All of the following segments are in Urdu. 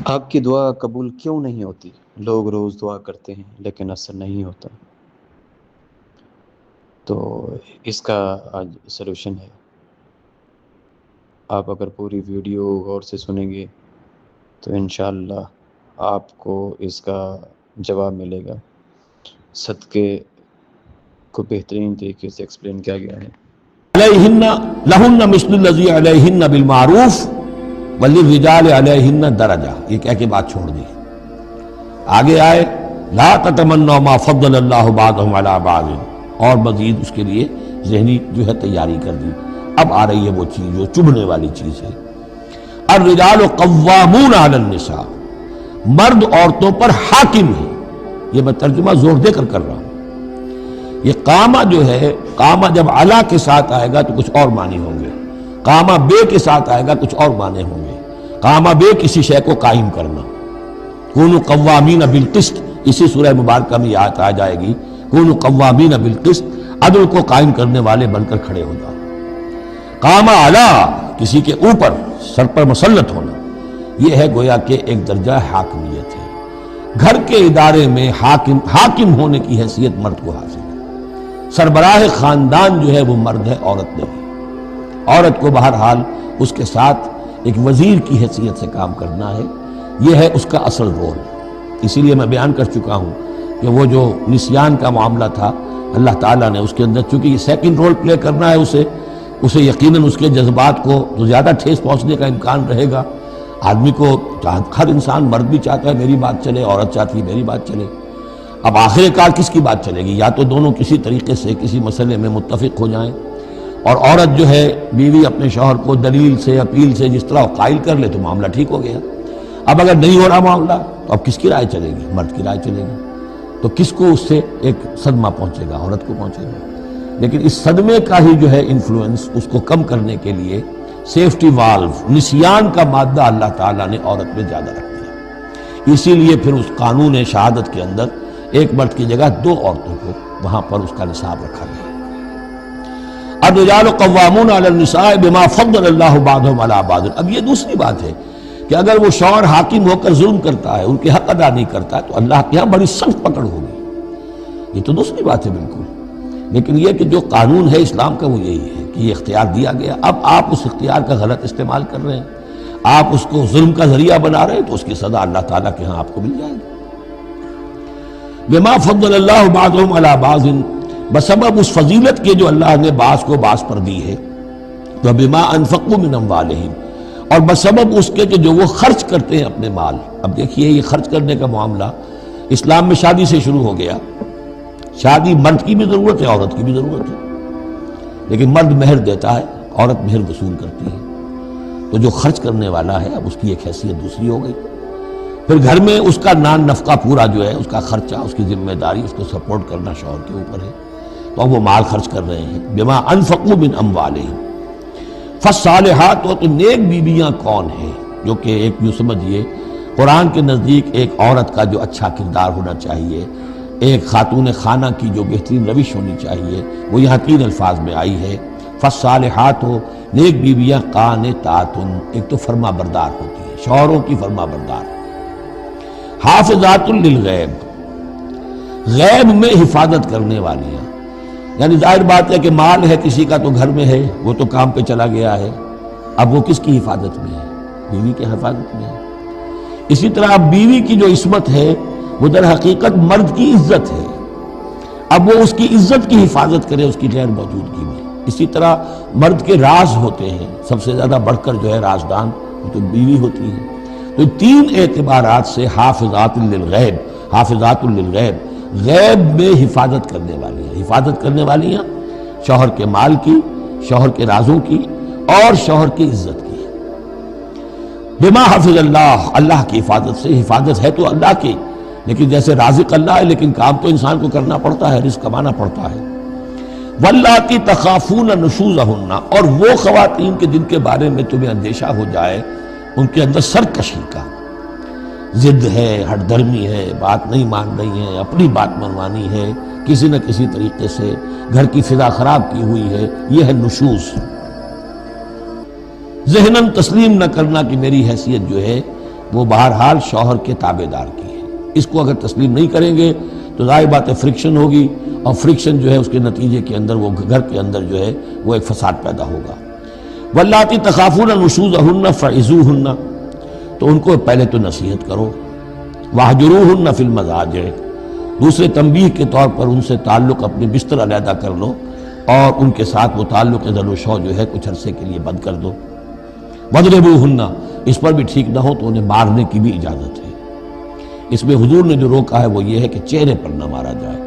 آپ کی دعا قبول کیوں نہیں ہوتی؟ لوگ روز دعا کرتے ہیں لیکن اثر نہیں ہوتا۔ تو اس کا آج سلوشن ہے۔ آپ اگر پوری ویڈیو غور سے سنیں گے تو انشاءاللہ آپ کو اس کا جواب ملے گا۔ صدقے کو بہترین طریقے سے ایکسپلین کیا گیا ہے۔ علیہن لہن مثل الذی علیہن بالمعروف وللرجال علیہن درجہ، یہ کہہ کے بات چھوڑ دی۔ آگے آئے لا تتمنوا ما فضل اللہ بعضهم علی بعض، اور مزید اس کے لیے ذہنی جو ہے تیاری کر دی۔ اب آ رہی ہے وہ چیز جو چبھنے والی چیز ہے۔ الرجال قوامون علی النساء، مرد عورتوں پر حاکم ہے۔ یہ میں ترجمہ زور دے کر رہا ہوں۔ یہ قامہ جو ہے، قامہ جب علا کے ساتھ آئے گا تو کچھ اور معنی ہوں گے، قامہ بے کے ساتھ آئے گا کچھ اور معنی ہوں گے۔ قامہ بے کسی شے کو قائم کرنا، کونوا قوامین بالقسط، اسی سورہ مبارکہ میں آیت آ جائے گی، کونوا قوامین بالقسط، عدل کو قائم کرنے والے بن کر کھڑے ہو جاؤ۔ قامہ علا، کسی کے اوپر، سر پر مسلط ہونا، یہ ہے گویا کہ ایک درجہ حاکمیت ہے۔ گھر کے ادارے میں حاکم ہونے کی حیثیت مرد کو حاصل ہے۔ سربراہ خاندان جو ہے وہ مرد ہے، عورت نہیں۔ عورت کو بہرحال اس کے ساتھ ایک وزیر کی حیثیت سے کام کرنا ہے، یہ ہے اس کا اصل رول۔ اسی لیے میں بیان کر چکا ہوں کہ وہ جو نسیان کا معاملہ تھا، اللہ تعالیٰ نے اس کے اندر چونکہ یہ سیکنڈ رول پلے کرنا ہے اسے یقیناً اس کے جذبات کو تو زیادہ ٹھیس پہنچنے کا امکان رہے گا۔ آدمی کو ہر انسان، مرد بھی چاہتا ہے میری بات چلے، عورت چاہتی ہے میری بات چلے۔ اب آخر کار کس کی بات چلے گی؟ یا تو دونوں کسی طریقے سے کسی مسئلے میں متفق ہو جائیں، اور عورت جو ہے بیوی اپنے شوہر کو دلیل سے، اپیل سے جس طرح قائل کر لے تو معاملہ ٹھیک ہو گیا۔ اب اگر نہیں ہو رہا معاملہ تو اب کس کی رائے چلے گی؟ مرد کی رائے چلے گی۔ تو کس کو اس سے ایک صدمہ پہنچے گا؟ عورت کو پہنچے گا۔ لیکن اس صدمے کا ہی جو ہے انفلوئنس، اس کو کم کرنے کے لیے سیفٹی والو، نسیان کا مادہ اللہ تعالیٰ نے عورت میں زیادہ رکھ دیا۔ اسی لیے پھر اس قانون شہادت کے اندر ایک مرد کی جگہ 2 عورتوں کو وہاں پر اس کا نصاب رکھا گیا۔ الرجال قوامون علی النساء بما فضل اللہ بعضهم علی بعض۔ اب یہ دوسری بات ہے کہ اگر وہ شوہر حاکم ہو کر ظلم کرتا ہے، ان کے حق ادا نہیں کرتا ہے، تو اللہ کے ہاں بڑی سخت پکڑ ہوگی۔ یہ تو دوسری بات ہے بالکل۔ لیکن یہ کہ جو قانون ہے اسلام کا وہ یہی ہے کہ یہ اختیار دیا گیا، اب آپ اس اختیار کا غلط استعمال کر رہے ہیں، آپ اس کو ظلم کا ذریعہ بنا رہے ہیں، تو اس کی سزا اللہ تعالیٰ کے ہاں آپ کو مل جائے گی۔ بما فضل اللہ بعضهم علی بعض، بسبب اس فضیلت کے جو اللہ نے بعض کو بعض پر دی ہے، تو بما انفقوا من اموالہم، اور بسبب اس کے کہ جو وہ خرچ کرتے ہیں اپنے مال۔ اب دیکھیے یہ خرچ کرنے کا معاملہ اسلام میں شادی سے شروع ہو گیا۔ شادی مرد کی بھی ضرورت ہے، عورت کی بھی ضرورت ہے، لیکن مرد مہر دیتا ہے، عورت مہر وصول کرتی ہے۔ تو جو خرچ کرنے والا ہے اب اس کی ایک حیثیت دوسری ہو گئی۔ پھر گھر میں اس کا نان نفقہ پورا جو ہے، اس کا خرچہ، اس کی ذمہ داری، اس کو سپورٹ کرنا شوہر کے اوپر ہے، تو اب وہ مال خرچ کر رہے ہیں۔ بما انفقوا من اموالہم، فالصالحات، تو نیک بیویاں کون ہیں؟ جو کہ ایک یوں سمجھیے قرآن کے نزدیک ایک عورت کا جو اچھا کردار ہونا چاہیے، ایک خاتون خانہ کی جو بہترین روش ہونی چاہیے، وہ یہاں 3 الفاظ میں آئی ہے۔ فالصالحات، نیک بیویاں قانتات، ایک تو فرما بردار ہوتی ہے، شوہروں کی فرما بردار۔ حافظات للغیب، غیب میں حفاظت کرنے والی ہیں۔ یعنی ظاہر بات ہے کہ مال ہے کسی کا تو گھر میں ہے، وہ تو کام پہ چلا گیا ہے، اب وہ کس کی حفاظت میں ہے؟ بیوی کی حفاظت میں ہے۔ اسی طرح اب بیوی کی جو عصمت ہے وہ در حقیقت مرد کی عزت ہے، اب وہ اس کی عزت کی حفاظت کرے اس کی غیر موجودگی میں۔ اسی طرح مرد کے راز ہوتے ہیں، سب سے زیادہ بڑھ کر جو ہے رازدان وہ تو بیوی ہوتی ہے۔ تو 3 اعتبارات سے حافظات للغیب، حافظات للغیب، غیب میں حفاظت کرنے والی ہیں۔ حفاظت کرنے والی ہیں شوہر کے مال کی، شوہر کے رازوں کی، اور شوہر کی عزت کی۔ بما حفظ اللہ، اللہ کی حفاظت سے۔ حفاظت ہے تو اللہ کی، لیکن جیسے رازق اللہ ہے، لیکن کام تو انسان کو کرنا پڑتا ہے، رزق کمانا پڑتا ہے۔ واللاتی تخافون نشوزہن، اور وہ خواتین کے جن کے بارے میں تمہیں اندیشہ ہو جائے ان کے اندر سرکشی کا، ضد ہے، ہٹ دھرمی ہے، بات نہیں مان رہی ہے، اپنی بات منوانی ہے، کسی نہ کسی طریقے سے گھر کی فضا خراب کی ہوئی ہے، یہ ہے نشوز۔ ذہناً تسلیم نہ کرنا کہ میری حیثیت جو ہے وہ بہرحال شوہر کے تابع دار کی ہے. اس کو اگر تسلیم نہیں کریں گے تو ظاہر بات ہے فرکشن ہوگی، اور فرکشن جو ہے اس کے نتیجے کے اندر وہ گھر کے اندر جو ہے وہ ایک فساد پیدا ہوگا. واللاتی تخافون نشوزہن فعظوہن، تو ان کو پہلے تو نصیحت کرو. واہجروہن فی المضاجع، دوسرے تنبیہ کے طور پر ان سے تعلق اپنے بستر علیحدہ کر لو، اور ان کے ساتھ وہ تعلق ذل و شو جو ہے کچھ عرصے کے لیے بند کر دو. وَاضْرِبُوهُنَّ، اس پر بھی ٹھیک نہ ہو تو انہیں مارنے کی بھی اجازت ہے. اس میں حضور نے جو روکا ہے وہ یہ ہے کہ چہرے پر نہ مارا جائے،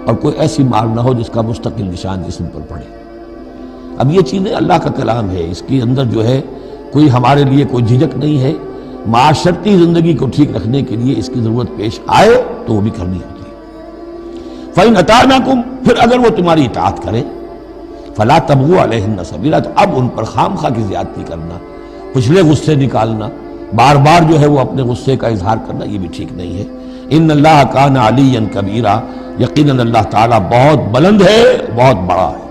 اور کوئی ایسی مار نہ ہو جس کا مستقل نشان جسم پر پڑے. اب یہ چیزیں اللہ کا کلام ہے، اس کے اندر جو ہے کوئی ہمارے لیے کوئی جھجک نہیں ہے. معاشرتی زندگی کو ٹھیک رکھنے کے لیے اس کی ضرورت پیش آئے تو وہ بھی کرنی ہوتی ہے. فَإِنْ أَطَعْنَكُمْ، پھر اگر وہ تمہاری اطاعت کریں، فَلَا تَبْغُوا عَلَيْهِنَّ سَبِيلًا، تو اب ان پر خام خواہ کی زیادتی کرنا، پچھلے غصے نکالنا، بار بار جو ہے وہ اپنے غصے کا اظہار کرنا، یہ بھی ٹھیک نہیں ہے. ان اللہ کان علیٰ کبیرہ، یقیناً اللہ تعالیٰ بہت بلند ہے، بہت بڑا ہے.